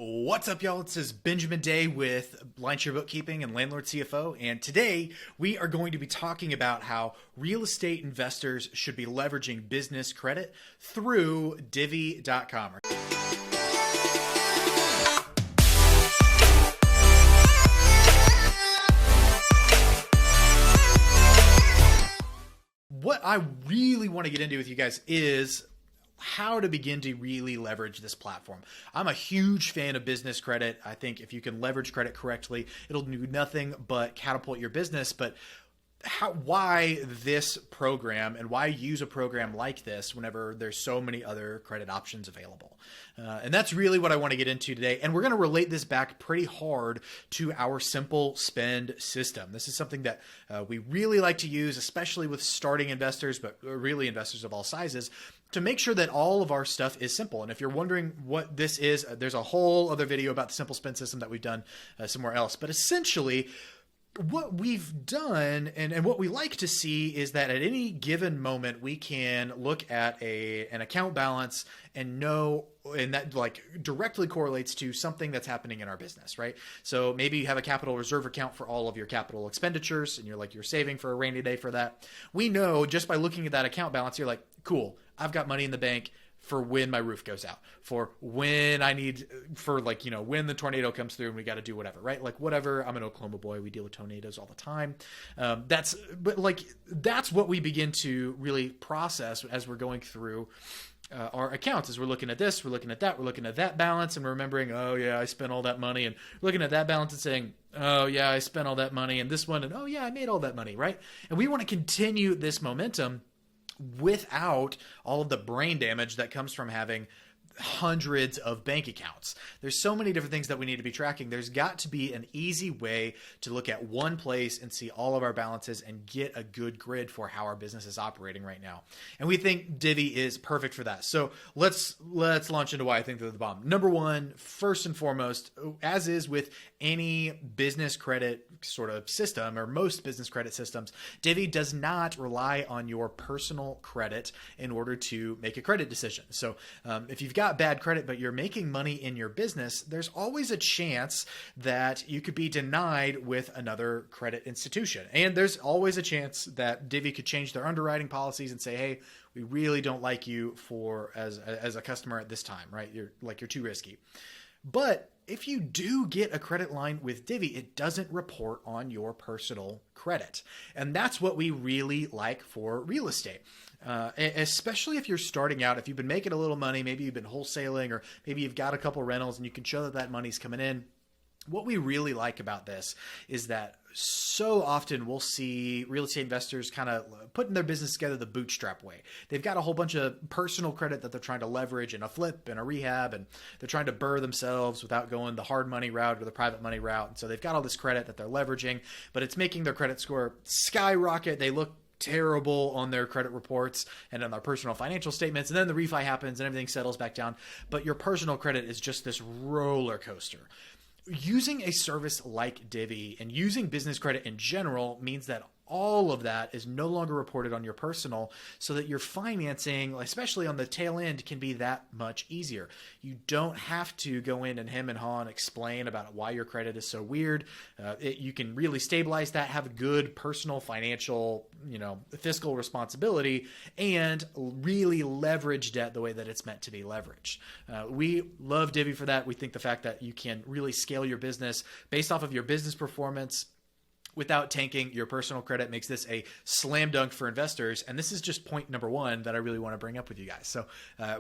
What's up, y'all? This is Benjamin Day with Lionshare Bookkeeping and Landlord CFO, and today we are going to be talking about how real estate investors should be leveraging business credit through Divvy.com. What I really want to get into with you guys is how to begin to really leverage this platform. I'm a huge fan of business credit. I think if you can leverage credit correctly, it'll do nothing but catapult your business. But why this program and why use a program like this whenever there's so many other credit options available? And that's really what I want to get into today. And we're going to relate this back pretty hard to our simple spend system. This is something that we really like to use, especially with starting investors, but really investors of all sizes, to make sure that all of our stuff is simple. And if you're wondering what this is, there's a whole other video about the simple spend system that we've done somewhere else. But essentially, what we've done and what we like to see is that at any given moment, we can look at an account balance and know, and that like directly correlates to something that's happening in our business, right? So maybe you have a capital reserve account for all of your capital expenditures and you're saving for a rainy day for that. We know just by looking at that account balance, you're like, cool, I've got money in the bank for when my roof goes out, for when I need, for when the tornado comes through and we got to do whatever, right? Like whatever. I'm an Oklahoma boy. We deal with tornadoes all the time. That's what we begin to really process as we're going through our accounts. As we're looking at this, we're looking at that, we're looking at that balance and remembering, oh yeah, I spent all that money, and looking at that balance and saying, oh yeah, I spent all that money, and this one, and oh yeah, I made all that money, right? And we want to continue this momentum without all of the brain damage that comes from having hundreds of bank accounts. There's so many different things that we need to be tracking. There's got to be an easy way to look at one place and see all of our balances and get a good grid for how our business is operating right now. And we think Divvy is perfect for that. So let's launch into why I think they're the bomb. Number one, first and foremost, as is with any business credit sort of system or most business credit systems, Divvy does not rely on your personal credit in order to make a credit decision. So if you've got bad credit, but you're making money in your business, there's always a chance that you could be denied with another credit institution. And there's always a chance that Divvy could change their underwriting policies and say, hey, we really don't like you as a customer at this time, right? You're too risky. But if you do get a credit line with Divvy, it doesn't report on your personal credit. And that's what we really like for real estate. Especially if you're starting out, if you've been making a little money, maybe you've been wholesaling, or maybe you've got a couple rentals and you can show that money's coming in. What we really like about this is that so often we'll see real estate investors kind of putting their business together the bootstrap way. They've got a whole bunch of personal credit that they're trying to leverage in a flip and a rehab, and they're trying to burr themselves without going the hard money route or the private money route. And so they've got all this credit that they're leveraging, but it's making their credit score skyrocket. They look terrible on their credit reports and on their personal financial statements. And then the refi happens and everything settles back down. But your personal credit is just this roller coaster. Using a service like Divvy and using business credit in general means that all of that is no longer reported on your personal, so that your financing, especially on the tail end, can be that much easier. You don't have to go in and hem and haw and explain about why your credit is so weird. You can really stabilize that, have a good personal financial, fiscal responsibility, and really leverage debt the way that it's meant to be leveraged. We love Divvy for that. We think the fact that you can really scale your business based off of your business performance without tanking your personal credit makes this a slam dunk for investors. And this is just point number one that I really want to bring up with you guys. So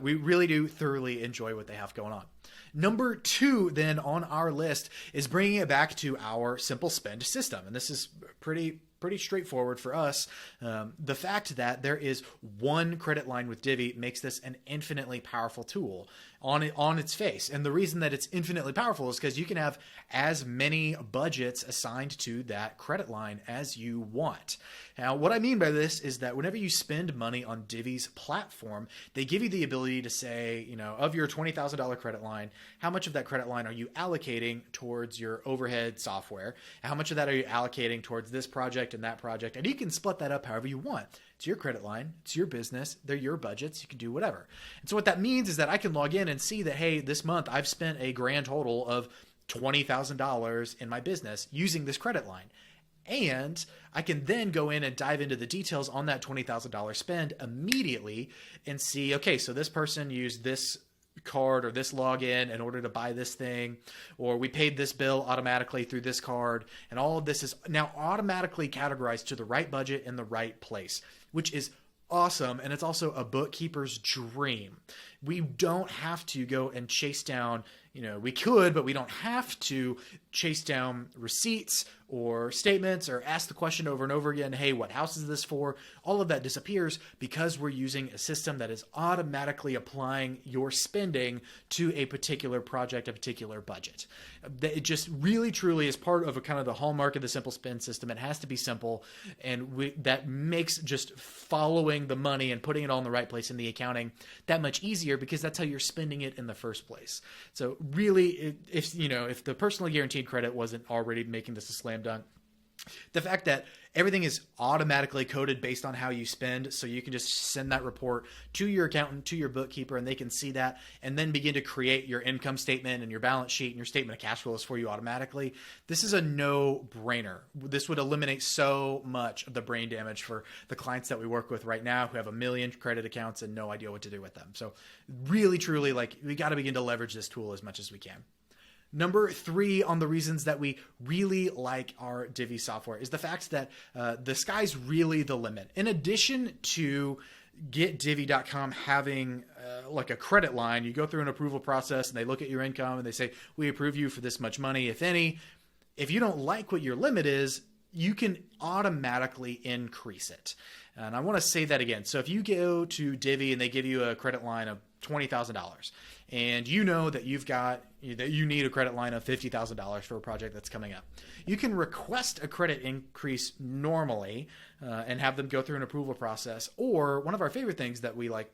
we really do thoroughly enjoy what they have going on. Number two then on our list is bringing it back to our simple spend system. And this is pretty straightforward for us. The fact that there is one credit line with Divvy makes this an infinitely powerful tool on its face. And the reason that it's infinitely powerful is because you can have as many budgets assigned to that credit line as you want. Now, what I mean by this is that whenever you spend money on Divvy's platform, they give you the ability to say, of your $20,000 credit line, line, how much of that credit line are you allocating towards your overhead software? How much of that are you allocating towards this project and that project? And you can split that up however you want. It's your credit line. It's your business. They're your budgets. You can do whatever. And so what that means is that I can log in and see that, hey, this month I've spent a grand total of $20,000 in my business using this credit line. And I can then go in and dive into the details on that $20,000 spend immediately and see, okay, so this person used this card or this login in order to buy this thing, or we paid this bill automatically through this card. And all of this is now automatically categorized to the right budget in the right place, which is awesome. And it's also a bookkeeper's dream. We don't have to go and chase down, we could, but we don't have to chase down receipts or statements or ask the question over and over again, hey, what house is this for? All of that disappears because we're using a system that is automatically applying your spending to a particular project, a particular budget. It just really, truly is part of a kind of the hallmark of the simple spend system. It has to be simple, and that makes just following the money and putting it all in the right place in the accounting that much easier, because that's how you're spending it in the first place. So really, if the personally guaranteed credit wasn't already making this a slam dunk, the fact that everything is automatically coded based on how you spend, so you can just send that report to your accountant, to your bookkeeper, and they can see that and then begin to create your income statement and your balance sheet and your statement of cash flows for you automatically. This is a no-brainer. This would eliminate so much of the brain damage for the clients that we work with right now who have 1 million credit accounts and no idea what to do with them. So really, truly, we got to begin to leverage this tool as much as we can. Number 3 on the reasons that we really like our Divvy software is the fact that the sky's really the limit. In addition to getdivvy.com having like a credit line, you go through an approval process and they look at your income and they say, we approve you for this much money, if any. If you don't like what your limit is, you can automatically increase it. And I want to say that again. So if you go to Divvy and they give you a credit line of $20,000 and you know that you need a credit line of $50,000 for a project that's coming up, you can request a credit increase normally and have them go through an approval process. Or one of our favorite things that we like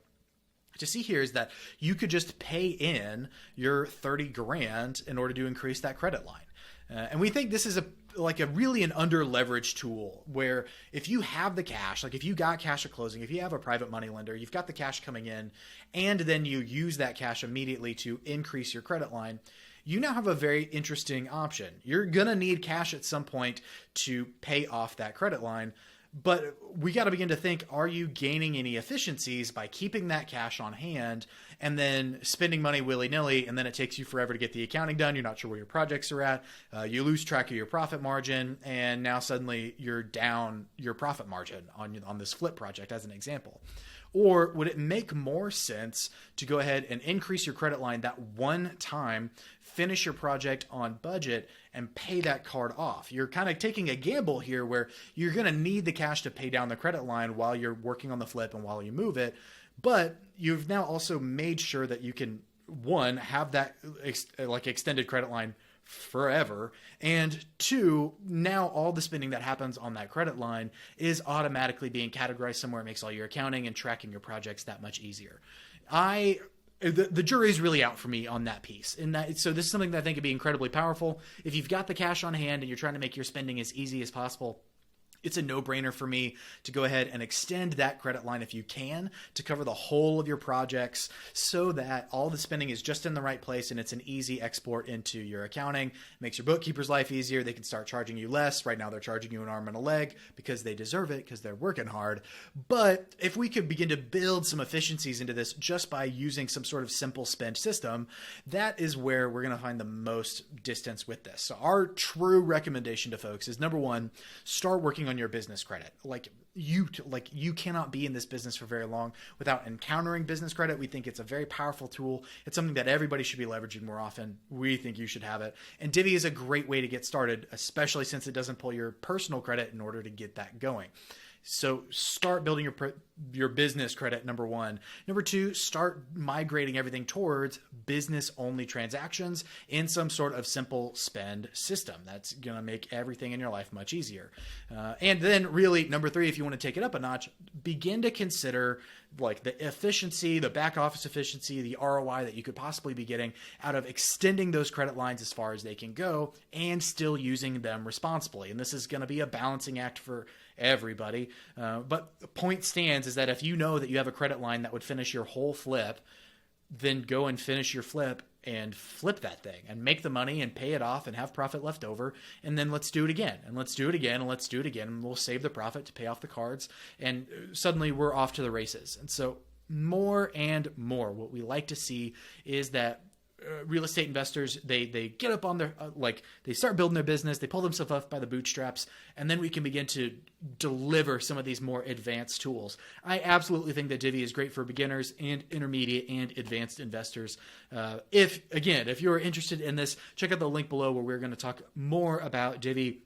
to see here is that you could just pay in your 30 grand in order to increase that credit line. And we think this is really an under leveraged tool, where if you have the cash, like if you got cash at closing, if you have a private money lender, you've got the cash coming in, and then you use that cash immediately to increase your credit line, you now have a very interesting option. You're going to need cash at some point to pay off that credit line. But we got to begin to think, are you gaining any efficiencies by keeping that cash on hand and then spending money willy-nilly, and then it takes you forever to get the accounting done? You're not sure where your projects are at. You lose track of your profit margin, and now suddenly you're down your profit margin on this flip project, as an example. Or would it make more sense to go ahead and increase your credit line that one time, finish your project on budget, and pay that card off? You're kind of taking a gamble here where you're going to need the cash to pay down the credit line while you're working on the flip and while you move it. But you've now also made sure that you can, one, have that extended credit line forever, and 2, now all the spending that happens on that credit line is automatically being categorized somewhere. It makes all your accounting and tracking your projects that much easier. The jury's really out for me on that piece. So this is something that I think would be incredibly powerful. If you've got the cash on hand and you're trying to make your spending as easy as possible, it's a no-brainer for me to go ahead and extend that credit line if you can, to cover the whole of your projects, so that all the spending is just in the right place and it's an easy export into your accounting. It makes your bookkeeper's life easier. They can start charging you less. Right now they're charging you an arm and a leg because they deserve it, because they're working hard. But if we could begin to build some efficiencies into this just by using some sort of simple spend system, that is where we're going to find the most distance with this. So our true recommendation to folks is, number 1, start working on your business credit. You cannot be in this business for very long without encountering business credit. We think it's a very powerful tool. It's something that everybody should be leveraging more often. We think you should have it. And Divvy is a great way to get started, especially since it doesn't pull your personal credit in order to get that going. So start building your business credit, number 1. Number 2, start migrating everything towards business-only transactions in some sort of simple spend system. That's going to make everything in your life much easier. And then really, number 3, if you want to take it up a notch, begin to consider like the efficiency, the back office efficiency, the ROI that you could possibly be getting out of extending those credit lines as far as they can go and still using them responsibly. And this is going to be a balancing act for everybody. But the point stands is that if you know that you have a credit line that would finish your whole flip, then go and finish your flip and flip that thing and make the money and pay it off and have profit left over. And then let's do it again, and let's do it again, and let's do it again. And we'll save the profit to pay off the cards. And suddenly we're off to the races. And so more and more, what we like to see is that real estate investors, they get up on their, they start building their business, they pull themselves up by the bootstraps, and then we can begin to deliver some of these more advanced tools. I absolutely think that Divvy is great for beginners and intermediate and advanced investors. If you're interested in this, check out the link below where we're going to talk more about Divvy.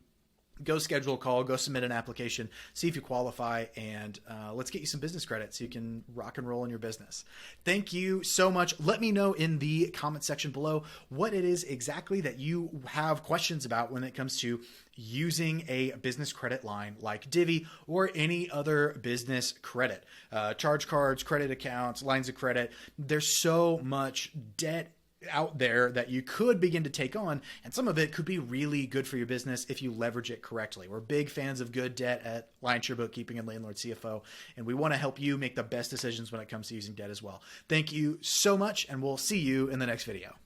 Go schedule a call, go submit an application, see if you qualify, and let's get you some business credit so you can rock and roll in your business. Thank you so much. Let me know in the comment section below what it is exactly that you have questions about when it comes to using a business credit line like Divvy or any other business credit. Charge cards, credit accounts, lines of credit. There's so much debt out there that you could begin to take on, and some of it could be really good for your business if you leverage it correctly. We're big fans of good debt at Lionshare Bookkeeping and Landlord CFO, and we want to help you make the best decisions when it comes to using debt as well. Thank you so much, and we'll see you in the next video.